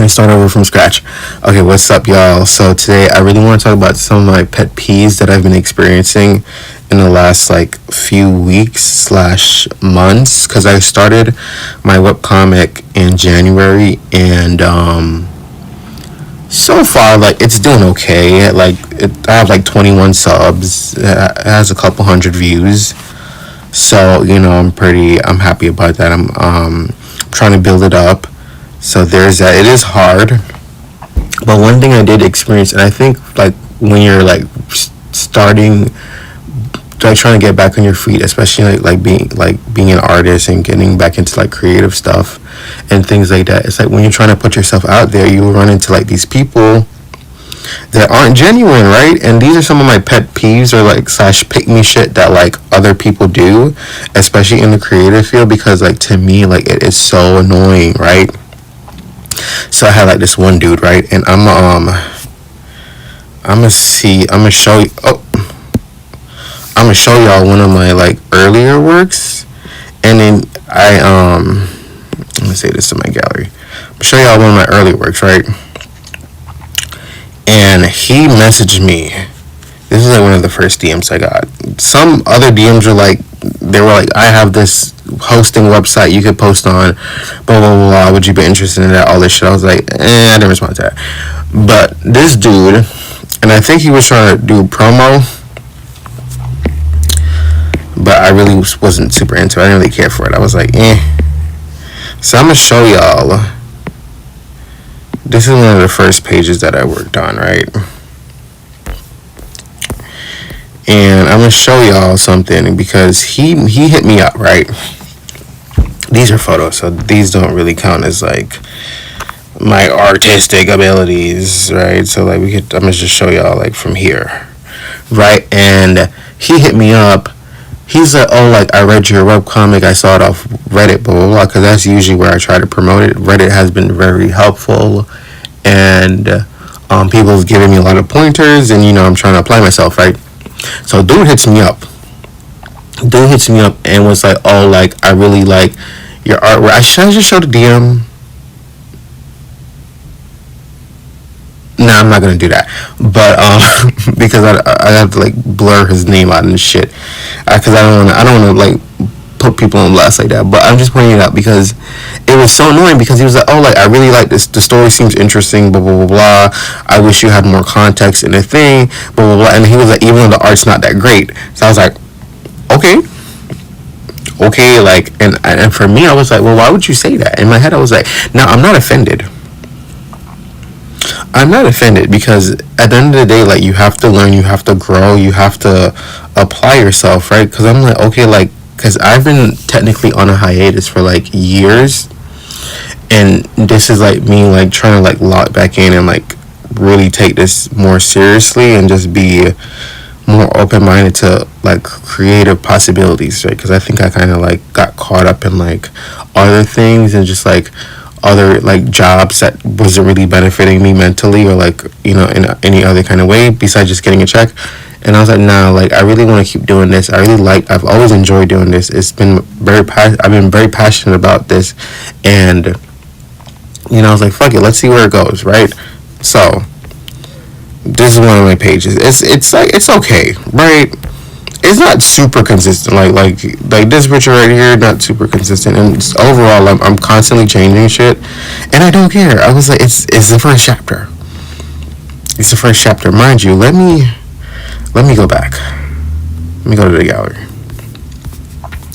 I start over from scratch. Okay, what's up, y'all? So today I really want to talk about some of my pet peeves that I've been experiencing in the last like few weeks slash months, because I started my webcomic in January, and so far like it's doing okay. I have like 21 subs. It has a couple hundred views. So I'm happy about that. I'm trying to build it up. So there's that. It is hard, but one thing I did experience, and I think like when you're like starting, like trying to get back on your feet, especially like being an artist and getting back into like creative stuff and things like that. It's like when you're trying to put yourself out there, you run into like these people that aren't genuine, right? And these are some of my pet peeves, or like slash pick me shit that like other people do, especially in the creative field, because like to me like it is so annoying, right? So I had like this one dude, right? And I'm gonna show y'all one of my like earlier works, and then let me say this to my gallery. I'm gonna show y'all one of my earlier works, right? And he messaged me. This is like one of the first DMs I got. Some other DMs were like, I have this hosting website you could post on, blah blah blah, would you be interested in that, all this shit. I was like, I didn't respond to that. But this dude, and I think he was trying to do promo, but I really wasn't super into it. I didn't really care for it. I was like, So I'm gonna show y'all. This is one of the first pages that I worked on, right? And I'm gonna show y'all something, because he hit me up, right? These are photos, so these don't really count as like my artistic abilities, right? So like I'm gonna just show y'all like from here, right? And he hit me up. He's like, oh, like I read your webcomic, I saw it off Reddit, blah blah blah, because that's usually where I try to promote it. Reddit has been very helpful, and people have given me a lot of pointers, and I'm trying to apply myself, right? So dude hits me up and was like, oh, like I really like your artwork. Should I just show the DM? Nah, I'm not gonna do that. But because I have to like blur his name out and shit, because I don't want to like put people on blast like that. But I'm just pointing it out because it was so annoying, because he was like, oh, like I really like this, the story seems interesting, blah blah blah blah, I wish you had more context in the thing, blah blah blah. And he was like, even though the art's not that great. So I was like, okay, like, and for me I was like, well, why would you say that? In my head I was like, no, I'm not offended, because at the end of the day, like, you have to learn, you have to grow, you have to apply yourself, right? Because I'm like, okay, like, because I've been technically on a hiatus for like years, and this is like me like trying to like lock back in and like really take this more seriously and just be more open-minded to like creative possibilities, right? Because I think I kind of like got caught up in like other things, and just like other like jobs that wasn't really benefiting me mentally, or like in any other kind of way besides just getting a check. And I was like, nah, like I really want to keep doing this. I've always enjoyed doing this. I've been very passionate about this, and I was like, fuck it, let's see where it goes, right? So this is one of my pages. It's like, it's okay, right? It's not super consistent, like this picture right here, not super consistent, and overall I'm constantly changing shit, and I don't care. I was like, it's the first chapter. It's the first chapter, mind you. Let me go back. Let me go to the gallery.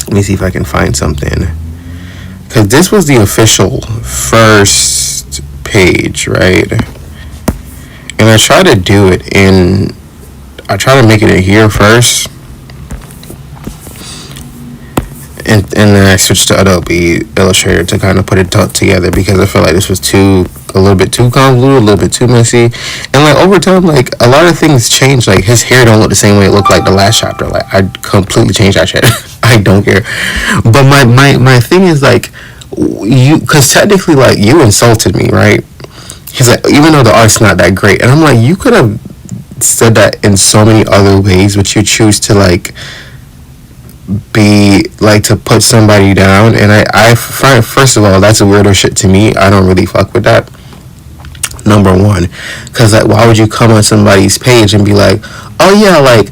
Let me see if I can find something, because this was the official first page, right? And I try to do it I try to make it in here first, and then I switched to Adobe Illustrator to kind of put it together, because I felt like this was a little bit too convoluted, a little bit too messy, and like over time, like a lot of things changed. Like his hair don't look the same way it looked like the last chapter. Like I completely changed that shit. I don't care. But my thing is like, because technically like you insulted me, right? He's like, even though the art's not that great, and I'm like, you could have said that in so many other ways, but you choose to like be like to put somebody down. And I find, first of all, that's a weirdo shit to me. I don't really fuck with that. number one. Because like, why would you come on somebody's page and be like, oh yeah, like,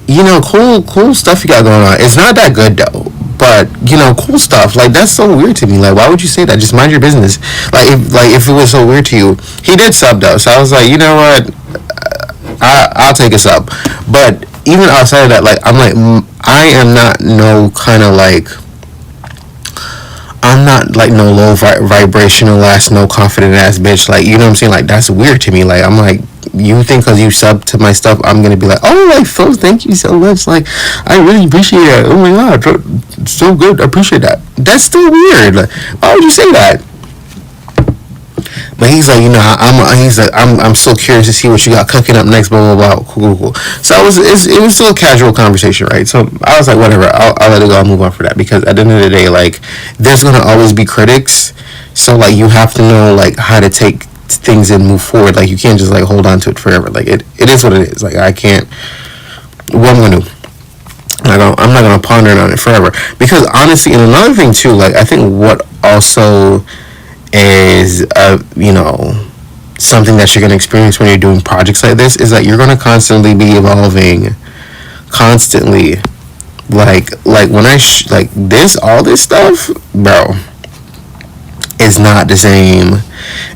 you know, cool stuff you got going on. It's not that good though, but you know, cool stuff. Like, that's so weird to me. Like, why would you say that? Just mind your business. If it was so weird to you, he did sub though, so I was like, you know what, I'll take a sub. But even outside of that, like, I'm like, I am not no kind of like, I'm not like no low vibrational ass, no confident ass bitch. Like, you know what I'm saying? Like, that's weird to me. Like, I'm like, you think because you sub to my stuff, I'm gonna be like, oh, like, Phil, thank you so much. Like, I really appreciate it. Oh my god, so good. I appreciate that. That's still weird. Like, why would you say that? But he's like, you know, I'm so curious to see what you got cooking up next. Blah blah blah. Cool. So it was still a casual conversation, right? So I was like, whatever. I'll let it go. I'll move on for that, because at the end of the day, like, there's gonna always be critics. So like, you have to know like how to take things and move forward. Like, you can't just like hold on to it forever. Like, it is what it is. Like, I can't. What I'm gonna do? I'm not gonna ponder on it forever, because honestly, and another thing too, like, I think what also is you know, something that you're going to experience when you're doing projects like this is that you're going to constantly be evolving, constantly. Like when I like this, all this stuff, bro, is not the same.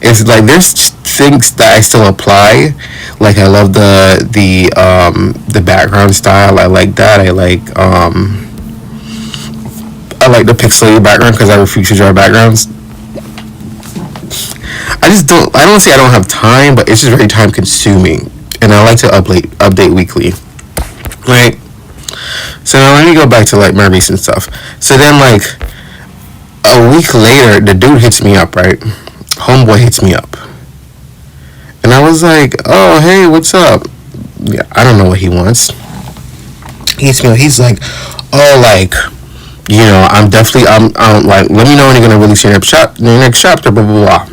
It's like, there's things that I still apply. Like, I love the background style. I like that. I like the pixelated background, because I refuse to draw backgrounds. I don't say I don't have time, but it's just very time consuming, and I like to update weekly, right? So now let me go back to like my recent stuff. So then, like, a week later, the dude hits me up, right? Homeboy hits me up, and I was like, oh, hey, what's up? Yeah, I don't know what he wants. He hits me up. He's like, oh, like, you know, I'm like, let me know when you're gonna release your next chapter, blah blah blah.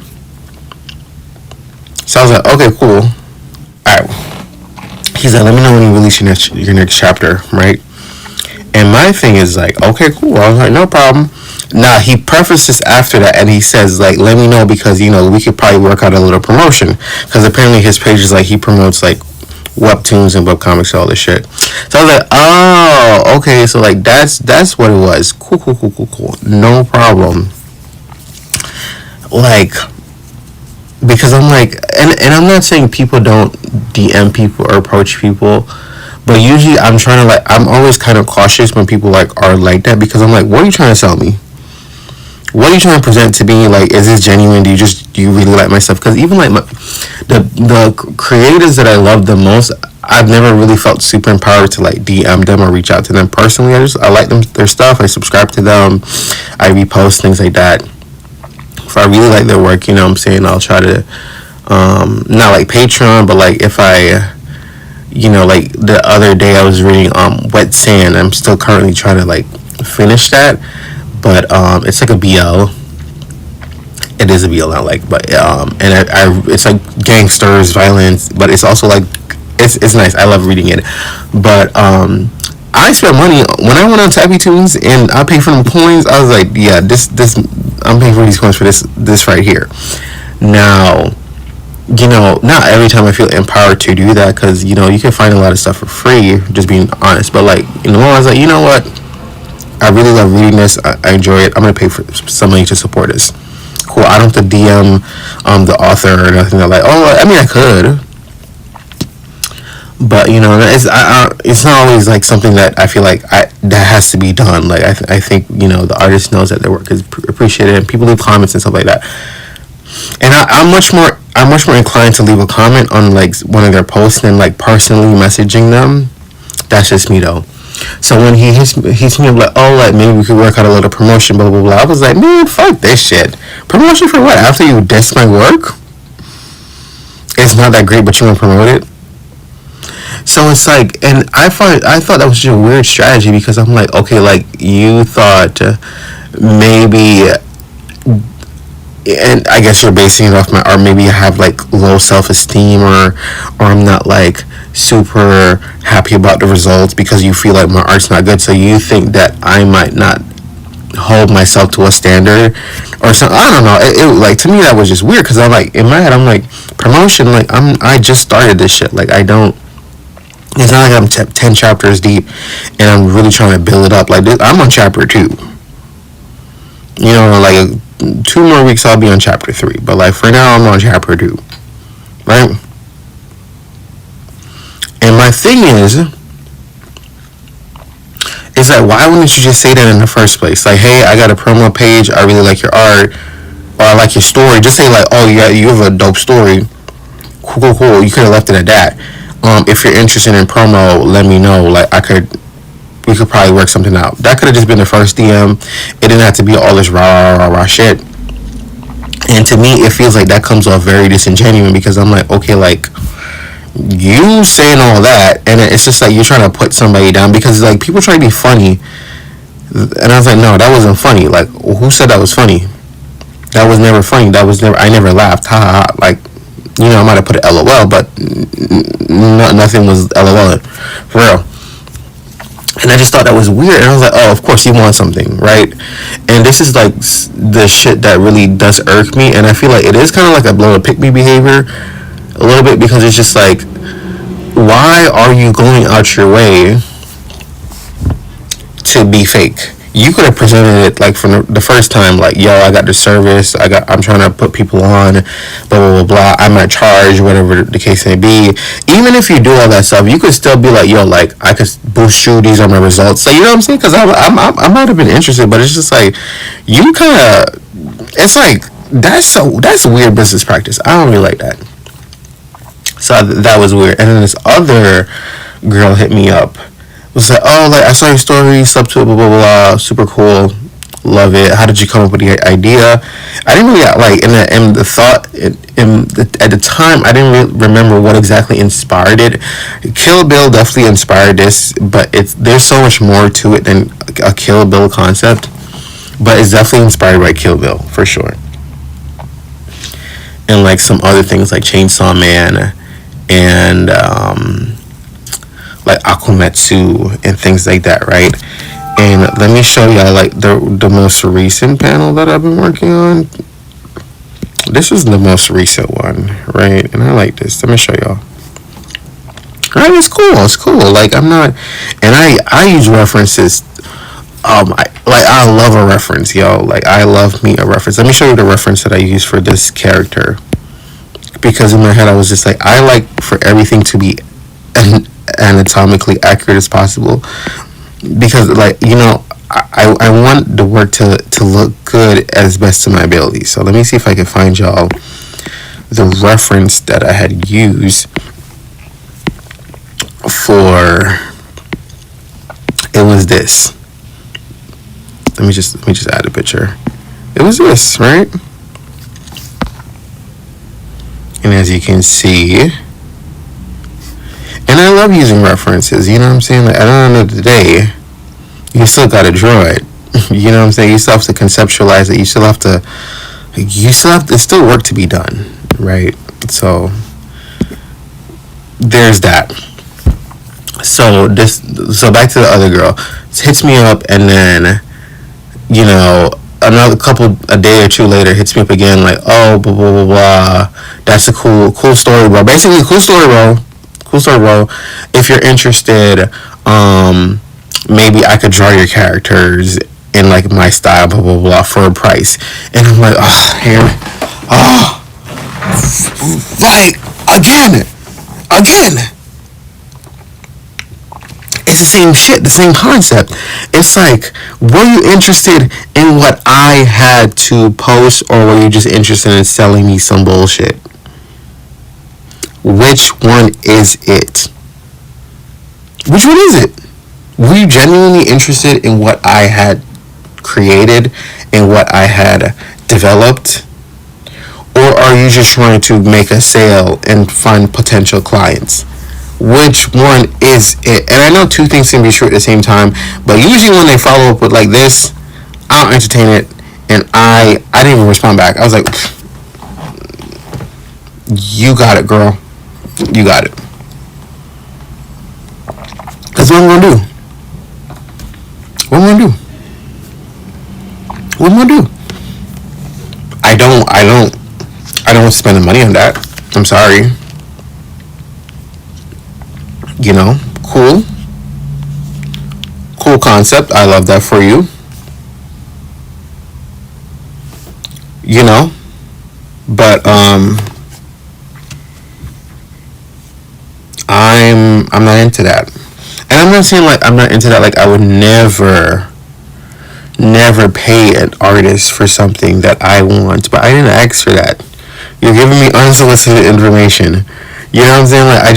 So I was like, okay, cool. Alright. He's like, let me know when you release your next chapter, right? And my thing is like, okay, cool. I was like, no problem. Now, he prefaces after that, and he says, like, let me know, because, you know, we could probably work out a little promotion. Because apparently his page is like, he promotes like webtoons and webcomics and all this shit. So I was like, oh, okay, so like, that's what it was. Cool. No problem. Like, because I'm like, and I'm not saying people don't DM people or approach people, but usually I'm trying to, like, I'm always kind of cautious when people like are like that, because I'm like, what are you trying to sell me? What are you trying to present to me? Like, is this genuine? Do you really like my stuff? Because even like the creators that I love the most, I've never really felt super empowered to like DM them or reach out to them personally. I like their stuff. I subscribe to them. I repost things like that. If I really like their work, you know what I'm saying, I'll try to, not like Patreon, but like if I, you know, like the other day I was reading Wet Sand. I'm still currently trying to like finish that, but it's like a BL. It is a BL, not like, but and I it's like gangsters, violence, but it's also like, it's nice. I love reading it, but I spent money when I went on Tappy Tunes, and I paid for them coins. I was like, yeah, this I'm paying for these coins for this right here. Now, you know, not every time I feel empowered to do that, because, you know, you can find a lot of stuff for free, just being honest. But like, in the moment, I was like, you know what, I really love reading this. I enjoy it. I'm gonna pay for somebody to support this. Cool. I don't have to DM the author or nothing. They're like, oh, I mean, I could, but, you know, it's not always like something that I feel like that has to be done. Like, I think, you know, the artist knows that their work is appreciated, and people leave comments and stuff like that. And I'm much more inclined to leave a comment on like one of their posts than like personally messaging them. That's just me though. So when he hits me up like, oh, like, maybe we could work out a little promotion, blah blah blah, I was like, man, fuck this shit. Promotion for what? After you diss my work? It's not that great, but you want to promote it? So it's like, and I thought that was just a weird strategy, because I'm like, okay, like, you thought maybe, and I guess you're basing it off or maybe I have like low self-esteem, or I'm not like super happy about the results because you feel like my art's not good, so you think that I might not hold myself to a standard or something. I don't know. It like, to me, that was just weird, because I'm like, in my head, I'm like, promotion, like, I just started this shit. Like, I don't. It's not like I'm 10 chapters deep and I'm really trying to build it up. Like, I'm on chapter 2. You know, like, 2 more weeks I'll be on chapter 3. But, like, for now, I'm on chapter 2. Right? And my thing is, it's like, why wouldn't you just say that in the first place? Like, hey, I got a promo page. I really like your art. Or I like your story. Just say, like, oh, you have a dope story. Cool. You could have left it at that. If you're interested in promo, let me know. Like, we could probably work something out. That could have just been the first DM. It didn't have to be all this rah shit. And to me, it feels like that comes off very disingenuous, because I'm like, okay, like, you saying all that, and it's just like you're trying to put somebody down, because like people try to be funny, and I was like, no, that wasn't funny. Like, who said that was funny? That was never funny. I never laughed. Ha ha. Like, you know, I might have put an LOL, but nothing was LOL for real. And I just thought that was weird, and I was like, oh, of course you want something, right? And this is like the shit that really does irk me, and I feel like it is kind of like a blow to pick me behavior a little bit, because it's just like, why are you going out your way to be fake? You could have presented it like from the first time, like, yo, I got the service, I'm trying to put people on, blah blah blah, I'm at charge, whatever the case may be. Even if you do all that stuff, you could still be like, yo, like, I could boost you, these are my results. So, you know what I'm saying? Because I might have been interested, but it's just like, you kind of, it's like, that's weird business practice. I don't really like that. So that was weird. And then this other girl hit me up. Was like, oh, like, I saw your story, sub to it, blah blah blah, super cool, love it. How did you come up with the idea? I didn't really like, and the thought at the time, I didn't really remember what exactly inspired it. Kill Bill definitely inspired this, but there's so much more to it than a Kill Bill concept. But it's definitely inspired by Kill Bill for sure, and like some other things like Chainsaw Man and like Akumetsu and things like that, right? And let me show y'all like the most recent panel that I've been working on. This is the most recent one, right? And I like this. Let me show y'all. Right, it's cool. Like, I'm not, and I use references. I love a reference, yo. Like, I love me a reference. Let me show you the reference that I use for this character, because in my head I was just like, I like for everything to be anatomically accurate as possible, because, like, you know, I want the work to look good as best to my ability. So let me see if I can find y'all the reference that I had used for it. Was this. Let me just add a picture. It was this, right? And as you can see, and I love using references, you know what I'm saying? Like, at the end of the day, you still gotta draw it. You know what I'm saying? You still have to conceptualize it. You still have to, there's still work to be done, right? So, there's that. So back to the other girl. Hits me up, and then, you know, a day or two later, hits me up again, like, oh, blah blah blah blah. That's a cool story, bro. Basically, cool story, bro. If you're interested, maybe I could draw your characters in like my style, blah blah blah, for a price. And I'm like, like, again. It's the same shit, the same concept. It's like, were you interested in what I had to post, or were you just interested in selling me some bullshit? Which one is it? Which one is it? Were you genuinely interested in what I had created and what I had developed? Or are you just trying to make a sale and find potential clients? Which one is it? And I know two things can be true at the same time, but usually when they follow up with like this, I'll entertain it, and I didn't even respond back. I was like, you got it, girl. You got it. That's what I'm gonna do. What am I gonna do? I don't. I don't spend the money on that. I'm sorry. You know, cool concept. I love that for you. You know, but I'm not into that. And I'm not saying like I'm not into that. Like I would never pay an artist for something that I want, but I didn't ask for that. You're giving me unsolicited information. You know what I'm saying? Like I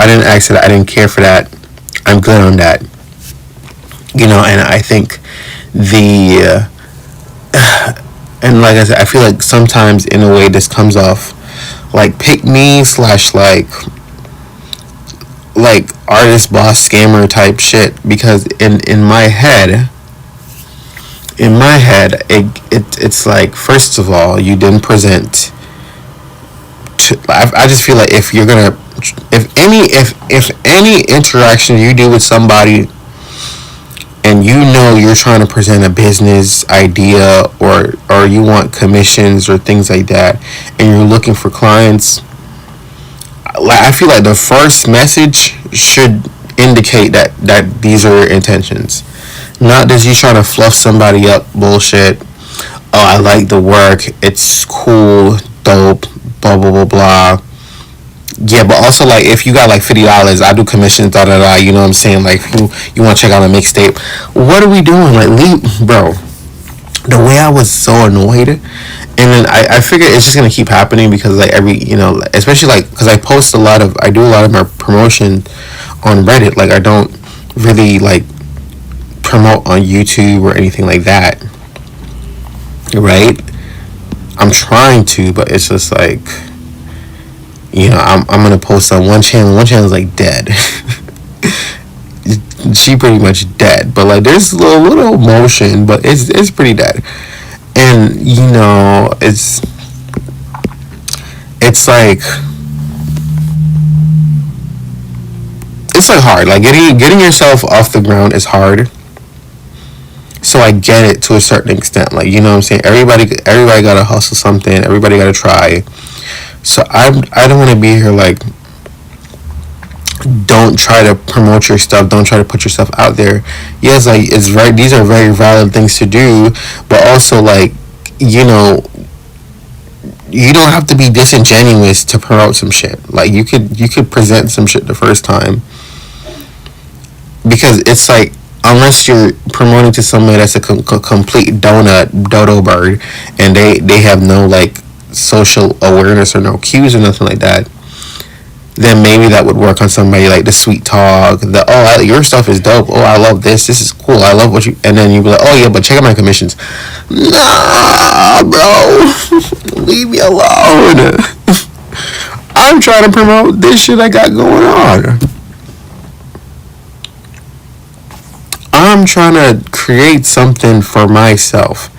didn't ask for that. I didn't care for that. I'm good on that. You know, and I think the and like I said, I feel like sometimes in a way this comes off like pick me slash like artist boss scammer type shit because in my head it's like first of all you didn't present I just feel like if you're gonna if any interaction you do with somebody and you know you're trying to present a business idea or you want commissions or things like that and you're looking for clients, like I feel like the first message should indicate that these are your intentions, not that you trying to fluff somebody up bullshit. Oh, I like the work, it's cool, dope, blah blah blah blah. Yeah, but also like if you got like $50, I do commissions, da da da. You know what I'm saying? Like you want to check out a mixtape, what are we doing? Like leave, bro. The way I was so annoyed, and then I figure it's just gonna keep happening because like every especially like because I do a lot of my promotion on Reddit. Like I don't really like promote on YouTube or anything like that, right? I'm trying to, but it's just like I'm gonna post on one channel. One channel is like dead. She pretty much dead, but like there's a little motion, but it's pretty dead. And it's like hard. Like getting yourself off the ground is hard. So I get it to a certain extent. Like you know what I'm saying. Everybody gotta hustle something. Everybody gotta try. So I don't want to be here like don't try to promote your stuff, don't try to put yourself out there. Yes, like it's right, these are very valid things to do, but also like you don't have to be disingenuous to promote some shit. Like you could present some shit the first time, because it's like unless you're promoting to somebody that's a complete dodo bird and they have no like social awareness or no cues or nothing like that, then maybe that would work on somebody like the sweet talk, your stuff is dope, oh I love this is cool, I love what you, and then you'd be like, oh yeah, but check out my commissions. Nah bro, leave me alone. I'm trying to promote this shit I got going on. I'm trying to create something for myself.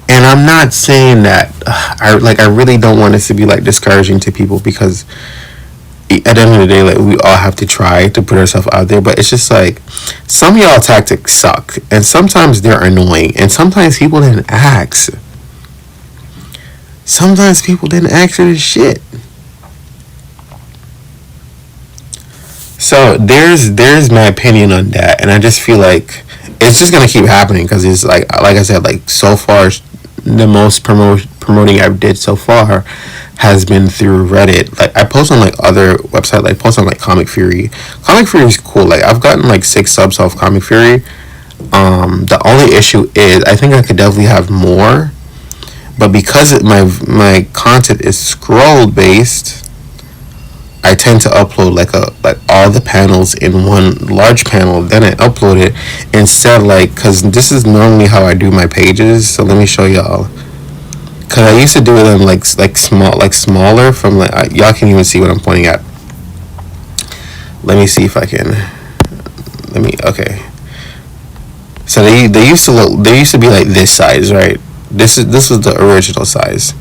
And I'm not saying that I really don't want this to be like discouraging to people, because at the end of the day, like we all have to try to put ourselves out there, but it's just like some of y'all tactics suck, and sometimes they're annoying, and sometimes people didn't ask. Sometimes people didn't ask for this shit. So there's my opinion on that, and I just feel like it's just gonna keep happening because it's like I said, like so far the most promoting I've did so far has been through Reddit. Like I post on like other websites, like post on like Comic Fury. Comic Fury is cool. Like I've gotten like 6 subs off Comic Fury. The only issue is I think I could definitely have more, but because my content is scroll based, I tend to upload like all the panels in one large panel. Then I upload it instead, like, because this is normally how I do my pages. So let me show y'all. Cause I used to do them like smaller from like y'all can even see what I'm pointing at. Let me see if I can. Okay. So they used to be like this size, right? This was the original size.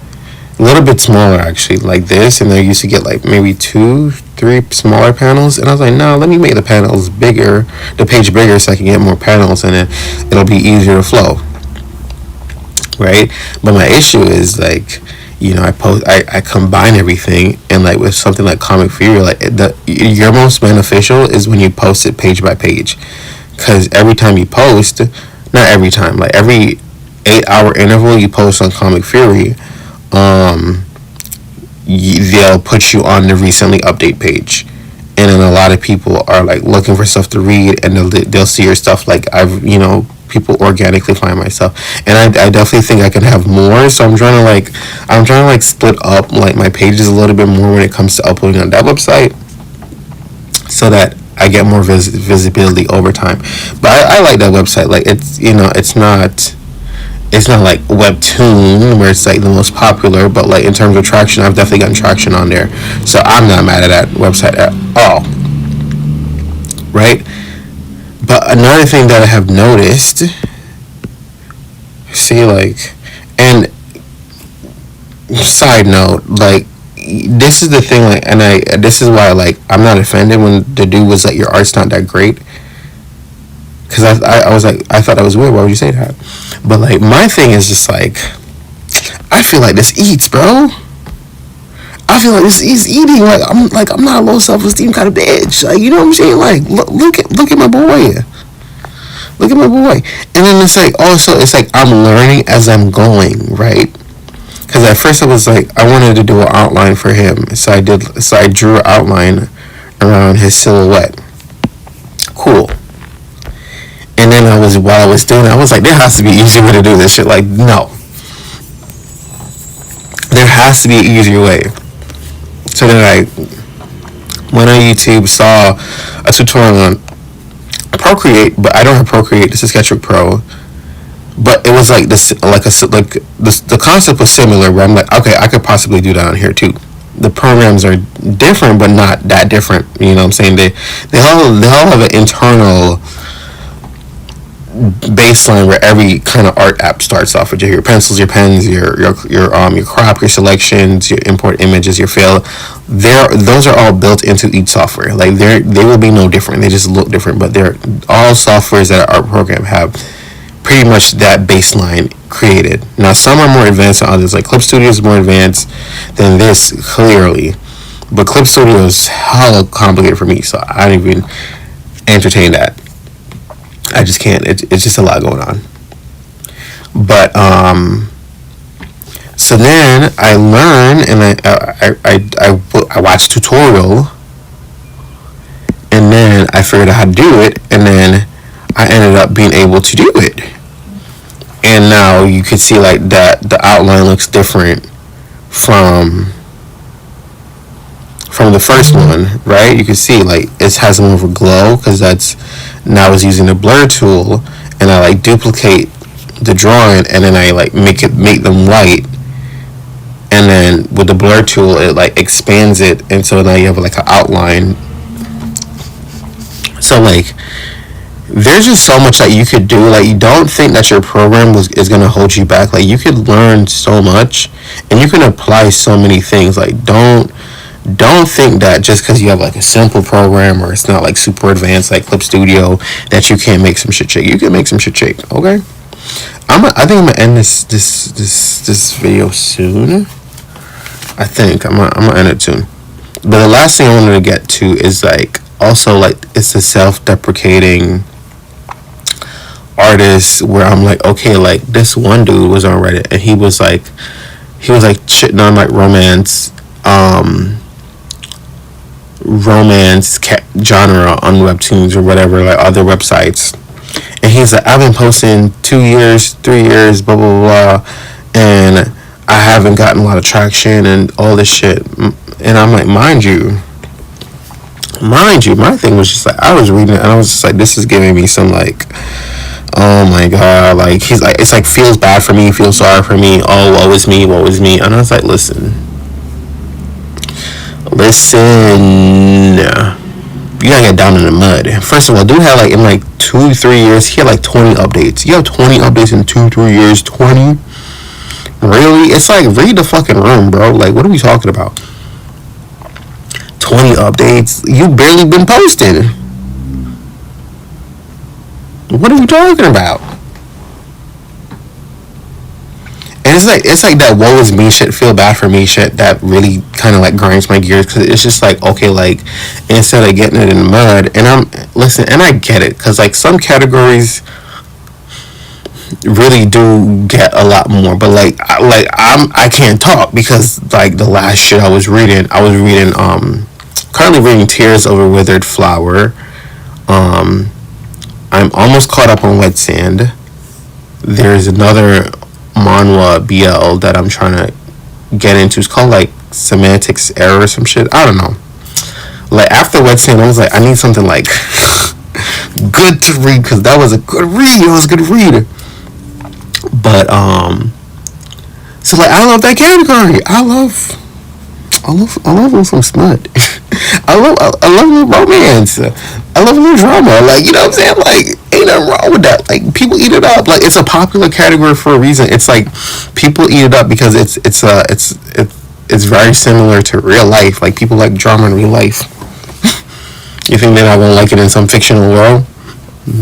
A little bit smaller actually, like this, and they used to get like maybe 2-3 smaller panels, and I was like, no, let me make the panels bigger, the page bigger, so I can get more panels, and then it'll be easier to flow. right? But my issue is like, I combine everything, and like with something like comic theory, like your most beneficial is when you post it page by page, because every time you post, not every time, like every 8-hour interval you post on comic theory, they'll put you on the recently update page, and then a lot of people are like looking for stuff to read, and they'll see your stuff. Like people organically find my stuff, and I definitely think I can have more. So I'm trying to like split up like my pages a little bit more when it comes to uploading on that website, so that I get more visibility over time. But I like that website. Like it's not like Webtoon where it's like the most popular, but like in terms of traction, I've definitely gotten traction on there. So I'm not mad at that website at all. Right? But another thing that I have noticed, and side note, like, this is the thing, like, this is why, like, I'm not offended when the dude was like, your art's not that great. Because I was like, I thought that was weird. Why would you say that? But like, my thing is just like, I feel like this eats, bro. I feel like this is eating. I'm not a low self-esteem kind of bitch. Like, you know what I'm saying? Like, look at my boy. Look at my boy. And then it's like, also, it's like I'm learning as I'm going, right? Because at first I was like, I wanted to do an outline for him, so I drew an outline around his silhouette. Cool. And then while I was doing it, I was like, there has to be an easier way to do this shit. Like, no. There has to be an easier way. So then I went on YouTube, saw a tutorial on Procreate, but I don't have Procreate. This is Sketchbook Pro. But it was like the concept was similar, where I'm like, okay, I could possibly do that on here too. The programs are different, but not that different. You know what I'm saying? They all have an internal baseline where every kind of art app starts off with your pencils, your pens, your crop, your selections, your import images, your fill. Those are all built into each software. Like they will be no different. They just look different, but they're all softwares that our art program have pretty much that baseline created. Now some are more advanced than others. Like Clip Studio is more advanced than this, clearly, but Clip Studio is hella complicated for me, so I don't even entertain that. I just can't. It's just a lot going on. But so then I learned, and I watched tutorial, and then I figured out how to do it, and then I ended up being able to do it. And now you can see like that the outline looks different from the first one, right? You can see like it has more of a glow, because now I was using the blur tool, and I like duplicate the drawing, and then I like make them white, and then with the blur tool it like expands it, and so now you have like an outline. So like there's just so much that you could do. Like, you don't think that your program is going to hold you back. Like, you could learn so much, and you can apply so many things. Like, don't think that just because you have like a simple program, or it's not like super advanced like Clip Studio, that you can't make some shit shake. You can make some shit shake. Okay, I think I'm gonna end this video soon. I think I'm gonna end it soon. But the last thing I wanted to get to is like, also like, it's a self-deprecating artist, where I'm like, okay, like this one dude was on Reddit, and he was like shitting on like romance genre on Webtoons or whatever, like other websites, and he's like, I've been posting 2 years, 3 years, blah blah blah, and I haven't gotten a lot of traction and all this shit. And I'm like, mind you, my thing was just like, I was reading it, and I was just like, this is giving me some like, oh my god, like, he's like, it's like, feels bad for me, feels sorry for me, oh, woe is me, and I was like, listen, you gotta get down in the mud. First of all, dude had like, in like 2-3 years, he had like 20 updates. You have 20 updates in 2-3 years? 20? Really? It's like, read the fucking room, bro. Like, what are we talking about? 20 updates? You barely been posting. What are we talking about? And it's like that woe is me shit, feel bad for me shit that really kind of like grinds my gears, because it's just like, okay, like instead of getting it in the mud, and and I get it, because like some categories really do get a lot more, but like I can't talk because like the last shit I was reading currently reading Tears of a Withered Flower. I'm almost caught up on Wet Sand. There's another manhwa BL that I'm trying to get into. It's called like Semantics Error or some shit. I don't know. Like after Wet Sand, I was like, I need something like good to read, because that was a good read. It was a good read. But so like I love that category. I love some smut. I love romance. I love drama. Like, you know what I'm saying? Like, ain't nothing wrong with that. Like, people eat it up. Like, it's a popular category for a reason. It's like people eat it up because it's very similar to real life. Like, people like drama in real life. You think that I won't like it in some fictional world?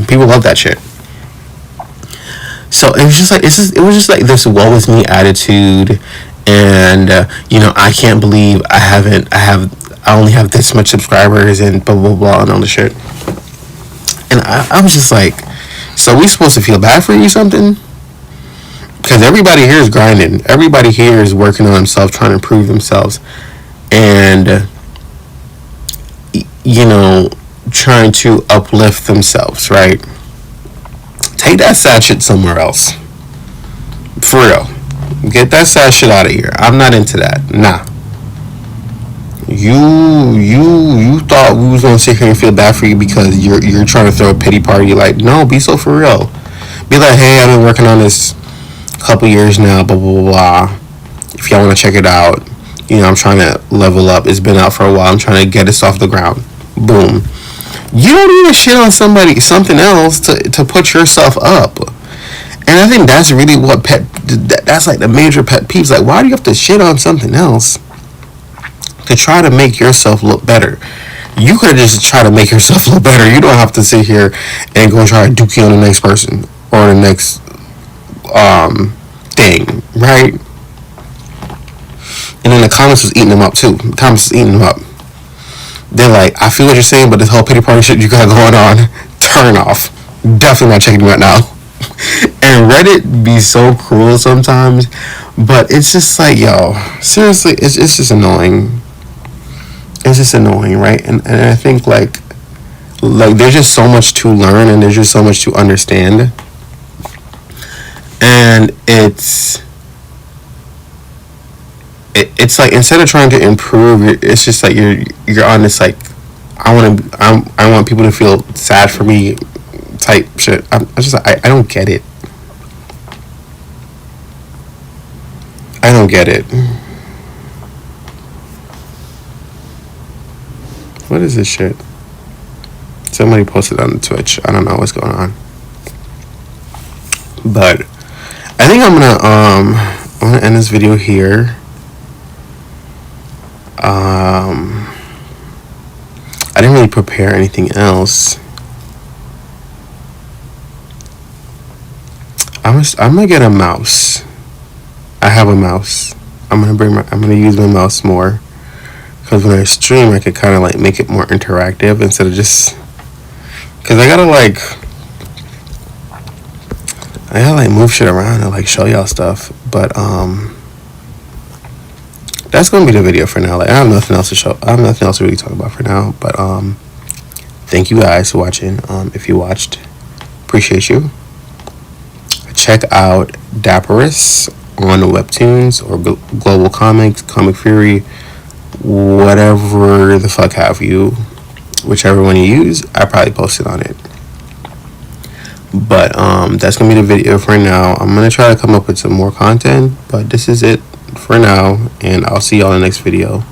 People love that shit. So it was just like it was just like this woe with me attitude, and you know, I can't believe I only have this much subscribers and blah blah blah and all the shit. And I was just like, so we supposed to feel bad for you or something? Because everybody here is grinding. Everybody here is working on themselves, trying to improve themselves, and you know, trying to uplift themselves, right? Take that sad shit somewhere else. For real. Get that sad shit out of here. I'm not into that. Nah. You thought we was gonna sit here and feel bad for you because you're trying to throw a pity party. Like, no, be so for real. Be like, hey, I've been working on this a couple years now, blah blah blah blah. If y'all wanna check it out, you know, I'm trying to level up. It's been out for a while. I'm trying to get this off the ground. Boom. You don't need to shit on something else to put yourself up. And I think that's really what that's like the major pet peeves. Like, why do you have to shit on something else to try to make yourself look better? You could just try to make yourself look better. You don't have to sit here and go try to dookie on the next person or the next thing, right? And then the comments was eating them up too. The comments was eating them up. They're like, I feel what you're saying, but this whole pity party shit you got going on, turn off. Definitely not checking you out now. And Reddit be so cruel sometimes, but it's just like, yo, seriously, it's just annoying. It's just annoying, right? And I think like there's just so much to learn, and there's just so much to understand, and it's like, instead of trying to improve, it's just like you're on this like, I want people to feel sad for me type shit. I'm just like, I don't get it. I don't get it. What is this shit? Somebody posted on the Twitch. I don't know what's going on, but I think I'm gonna end this video here. I didn't really prepare anything else. I'm gonna get a mouse. I have a mouse. I'm gonna use my mouse more, because when I stream, I could kind of like make it more interactive instead of just, because I gotta move shit around and like show y'all stuff. But that's gonna be the video for now. Like, I have nothing else to show. I have nothing else to really talk about for now. But thank you guys for watching. If you watched, appreciate you. Check out Dapperus on the Webtoons or Global Comics, Comic Fury, whatever the fuck have you. Whichever one you use, I probably posted on it. But that's gonna be the video for now. I'm gonna try to come up with some more content, but this is it for now, and I'll see y'all in the next video.